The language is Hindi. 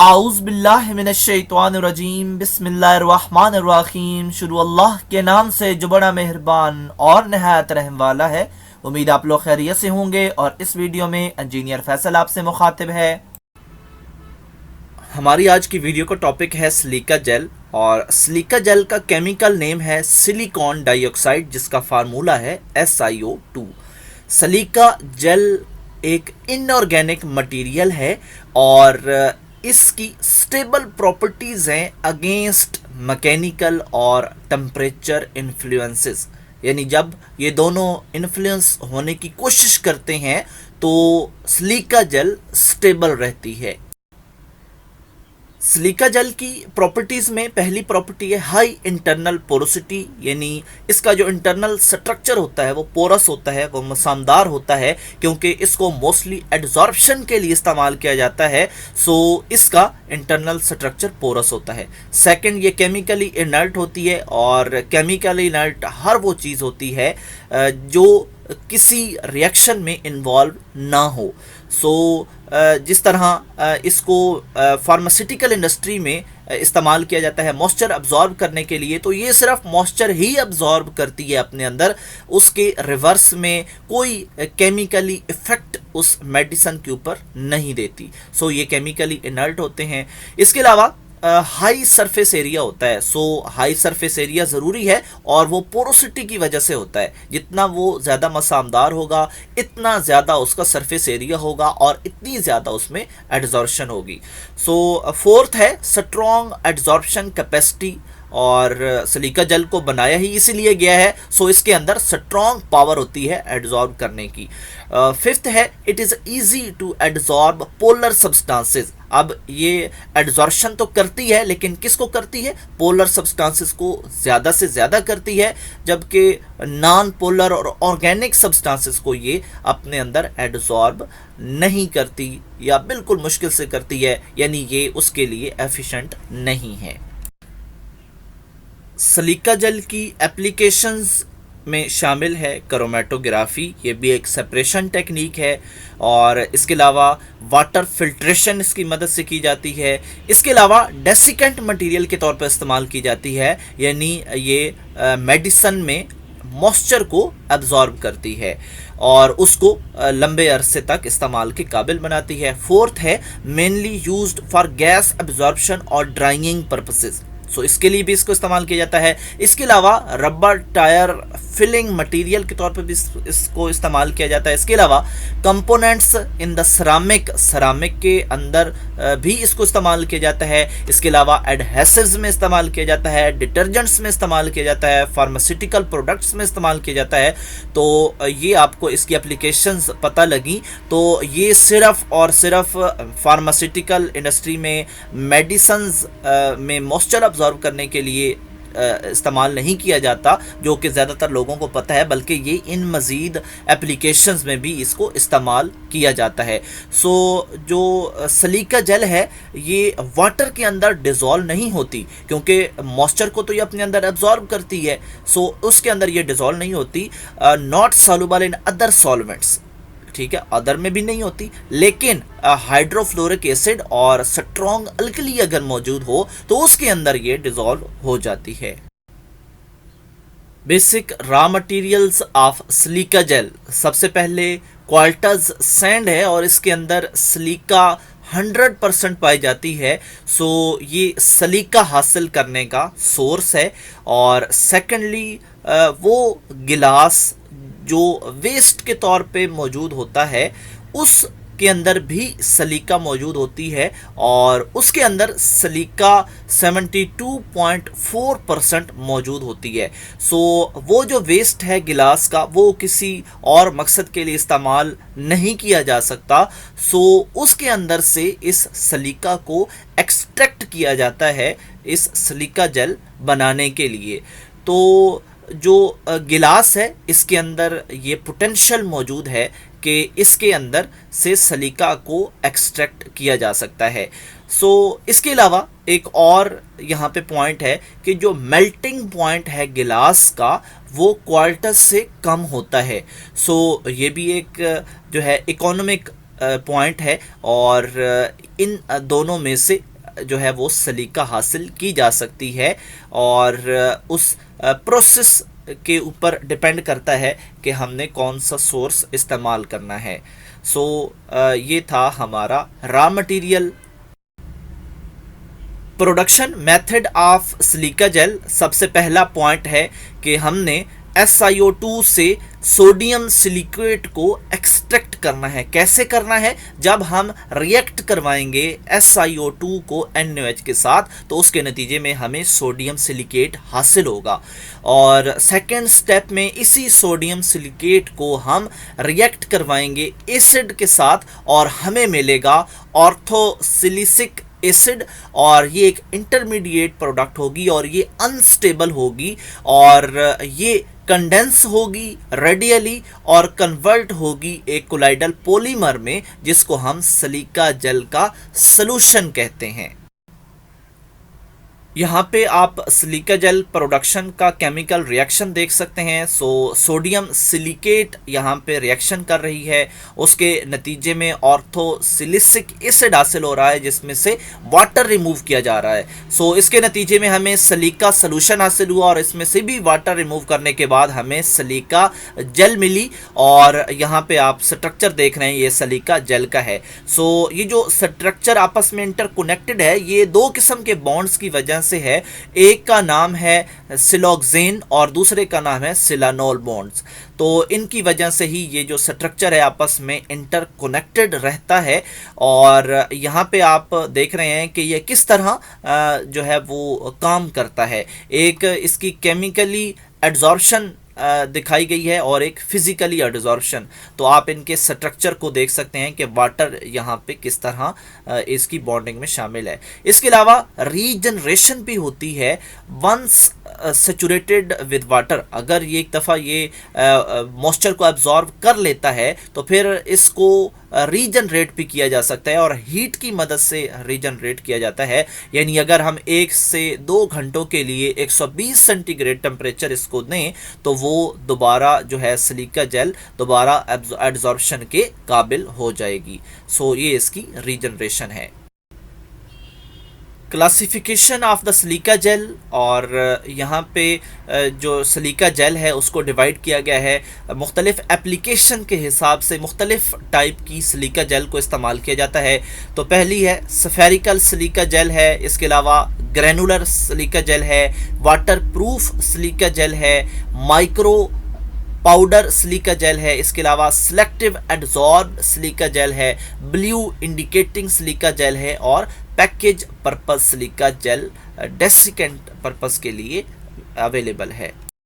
आऊज़ बिल्लाहि मिनश्शैतानिर्रजीम बिस्मिल्लाहिर्रहमानिर्रहीम। शुरू अल्लाह के नाम से जो बड़ा मेहरबान और नहायत रहम वाला है। उम्मीद आप लोग खैरियत से होंगे और इस वीडियो में इंजीनियर फैसल आपसे मुखातिब है। हमारी आज की वीडियो का टॉपिक है सिलिका जेल और सिलिका जेल का केमिकल नेम है सिलिकॉन डाइऑक्साइड, जिसका फार्मूला है SiO2। सिलिका जेल एक इनऑर्गेनिक मटेरियल है और इसकी स्टेबल प्रॉपर्टीज़ हैं अगेंस्ट मैकेनिकल और टेम्परेचर इन्फ्लुएंसेस। यानी जब ये दोनों इन्फ्लुएंस होने की कोशिश करते हैं तो सिलिका जेल स्टेबल रहती है। सिलिका जेल की प्रॉपर्टीज़ में पहली प्रॉपर्टी है हाई इंटरनल पोरोसिटी, यानी इसका जो इंटरनल स्ट्रक्चर होता है वो पोरस होता है, वो मसामदार होता है, क्योंकि इसको मोस्टली एड्जॉर्प्शन के लिए इस्तेमाल किया जाता है। सो इसका इंटरनल स्ट्रक्चर पोरस होता है। सेकंड, ये केमिकली इनर्ट होती है और केमिकली इनर्ट हर वो चीज़ होती है जो किसी रिएक्शन में इन्वॉल्व ना हो। सो जिस तरह इसको फार्मास्यूटिकल इंडस्ट्री में इस्तेमाल किया जाता है मॉइस्चर अब्जॉर्ब करने के लिए, तो ये सिर्फ मॉइस्चर ही अब्जॉर्ब करती है अपने अंदर, उसके रिवर्स में कोई केमिकली इफ़ेक्ट उस मेडिसिन के ऊपर नहीं देती। सो ये केमिकली इनर्ट होते हैं। इसके अलावा हाई सरफेस एरिया होता है। सो हाई सरफेस एरिया ज़रूरी है और वो पोरोसिटी की वजह से होता है। जितना वो ज़्यादा मसामदार होगा इतना ज़्यादा उसका सरफेस एरिया होगा और इतनी ज़्यादा उसमें एड्जॉर्प्शन होगी। सो फोर्थ है स्ट्रॉन्ग एड्जॉर्प्शन कैपेसिटी, और सिलिका जेल को बनाया ही इसीलिए गया है। सो इसके अंदर स्ट्रॉन्ग पावर होती है एड्जॉर्ब करने की। फिफ्थ है it is easy to adsorb polar substances. अब ये एड्जॉर्प्शन तो करती है, लेकिन किसको करती है? पोलर सब्सटेंसेस को ज़्यादा से ज़्यादा करती है, जबकि नॉन पोलर और ऑर्गेनिक सब्सटेंसेस को ये अपने अंदर एड्जॉर्ब नहीं करती या बिल्कुल मुश्किल से करती है, यानी ये उसके लिए एफिशिएंट नहीं है। सिलिका जेल की एप्लीकेशंस में शामिल है क्रोमेटोग्राफी, ये भी एक सेपरेशन टेक्निक है, और इसके अलावा वाटर फिल्ट्रेशन इसकी मदद से की जाती है। इसके अलावा डेसिकेंट मटेरियल के तौर पर इस्तेमाल की जाती है, यानी ये मेडिसन में मॉइस्चर को एब्जॉर्ब करती है और उसको लंबे अरसे तक इस्तेमाल के काबिल बनाती है। फोर्थ है mainly used for gas absorption और ड्राइंग पर्पसेस। सो इसके लिए भी इसको इस्तेमाल किया जाता है। इसके अलावा रबर टायर फिलिंग मटेरियल के तौर पर भी इसको इस्तेमाल किया जाता है। इसके अलावा कंपोनेंट्स इन द सरामिक के अंदर भी इसको इस्तेमाल किया जाता है। इसके अलावा एडहेसिव्स में इस्तेमाल किया जाता है, डिटर्जेंट्स में इस्तेमाल किया जाता है, फार्मास्यूटिकल प्रोडक्ट्स में इस्तेमाल किया जाता है। तो ये आपको इसकी एप्लीकेशंस पता लगी। तो ये सिर्फ और सिर्फ फार्मास्यूटिकल इंडस्ट्री में मेडिसिन्स में मॉइस्चर अब्जॉर्ब करने के लिए इस्तेमाल नहीं किया जाता, जो कि ज़्यादातर लोगों को पता है, बल्कि ये इन मज़ीद एप्लीकेशंस में भी इसको इस्तेमाल किया जाता है। सो जो सिलिका जेल है ये वाटर के अंदर डिज़ोल्व नहीं होती, क्योंकि मॉइस्चर को तो ये अपने अंदर एब्जॉर्ब करती है। सो उसके अंदर ये डिज़ोल्व नहीं होती। Not soluble in other solvents, ठीक है, अदर में भी नहीं होती, लेकिन हाइड्रोफ्लोरिक एसिड और स्ट्रॉन्ग अल्कली अगर मौजूद हो तो उसके अंदर ये डिज़ोल्व हो जाती है। Basic raw materials of silica gel, सबसे पहले क्वार्ट्ज सैंड है और इसके अंदर सिलिका 100% पाई जाती है। सो ये सिलिका हासिल करने का सोर्स है। और सेकेंडली वो गिलास जो वेस्ट के तौर पे मौजूद होता है उसके अंदर भी सिलिका मौजूद होती है और उसके अंदर सिलिका 72.4% मौजूद होती है। सो वो जो वेस्ट है गिलास का वो किसी और मकसद के लिए इस्तेमाल नहीं किया जा सकता। सो उसके अंदर से इस सिलिका को एक्सट्रैक्ट किया जाता है इस सिलिका जेल बनाने के लिए। तो जो गिलास है इसके अंदर ये पोटेंशियल मौजूद है कि इसके अंदर से सिलिका को एक्सट्रैक्ट किया जा सकता है। सो इसके अलावा एक और यहाँ पे पॉइंट है कि जो मेल्टिंग पॉइंट है गिलास का वो क्वार्टज से कम होता है। सो ये भी एक जो है इकोनॉमिक पॉइंट है और इन दोनों में से जो है वो सलीका हासिल की जा सकती है, और उस प्रोसेस के ऊपर डिपेंड करता है कि हमने कौन सा सोर्स इस्तेमाल करना है। सो ये था हमारा raw material. Production method of silica gel. सबसे पहला पॉइंट है कि हमने SiO2 से सोडियम सिलिकेट को एक्सट्रैक्ट करना है। कैसे करना है? जब हम रिएक्ट करवाएंगे SiO2 को NaOH के साथ, तो उसके नतीजे में हमें सोडियम सिलिकेट हासिल होगा। और सेकेंड स्टेप में इसी सोडियम सिलिकेट को हम रिएक्ट करवाएंगे एसिड के साथ, और हमें मिलेगा ऑर्थोसिलिसिक एसिड, और ये एक इंटरमीडिएट प्रोडक्ट होगी, और ये अनस्टेबल होगी, और ये कंडेंस होगी रेडियली और कन्वर्ट होगी एक कोलाइडल पॉलीमर में, जिसको हम सिलिका जेल का सॉल्यूशन कहते हैं। यहाँ पे आप सिलिका जेल प्रोडक्शन का केमिकल रिएक्शन देख सकते हैं। सोडियम सिलिकेट यहाँ पे रिएक्शन कर रही है, उसके नतीजे में ऑर्थोसिलिसिक एसिड हासिल हो रहा है, जिसमें से वाटर रिमूव किया जा रहा है। इसके नतीजे में हमें सिलिका सॉल्यूशन हासिल हुआ, और इसमें से भी वाटर रिमूव करने के बाद हमें सिलिका जेल मिली। और यहाँ पे आप स्ट्रक्चर देख रहे हैं, ये सिलिका जेल का है। ये जो स्ट्रक्चर आपस में इंटरकनेक्टेड है, ये दो किस्म के बॉन्ड्स की वजह से है। एक का नाम है सिलोक्सेन और दूसरे का नाम है सिलानोल बॉन्ड्स। तो इनकी वजह से ही ये जो स्ट्रक्चर है आपस में इंटरकनेक्टेड रहता है। और यहाँ पे आप देख रहे हैं कि ये किस तरह जो है वो काम करता है। एक इसकी केमिकली एड्जॉर्प्शन दिखाई गई है, और एक फिजिकली एड्जॉर्प्शन। तो आप इनके स्ट्रक्चर को देख सकते हैं कि वाटर यहाँ पे किस तरह इसकी बॉन्डिंग में शामिल है। इसके अलावा रीजनरेशन भी होती है। वंस सेचुरेटेड विद वाटर, अगर ये एक दफ़ा ये मॉइस्चर को एब्जॉर्ब कर लेता है, तो फिर इसको रीजनरेट भी किया जा सकता है, और हीट की मदद से रीजनरेट किया जाता है। यानी अगर हम 1 से 2 घंटों के लिए 120 सेंटीग्रेड टेम्परेचर इसको दें, तो वो दोबारा जो है सिलिका जेल दोबारा एब्जॉर्प्शन के काबिल हो जाएगी। ये इसकी रीजनरेशन है। Classification of the silica gel, और यहाँ पे जो सिलिका जेल है उसको डिवाइड किया गया है मुख्तलिफ एप्लीकेशन के हिसाब से। मुख्तलिफ टाइप की सिलिका जेल को इस्तेमाल किया जाता है। तो पहली है स्फेरिकल सिलिका जेल है, इसके अलावा ग्रैनुलर सिलिका जेल है, वाटर प्रूफ सिलिका जेल है, माइक्रो पाउडर सिलिका जेल है, इसके अलावा सिलेक्टिव एडजॉर्ब सिलिका जेल है, ब्लू इंडिकेटिंग सिलिका जेल है, और package purpose silica gel desiccant purpose के लिए अवेलेबल है।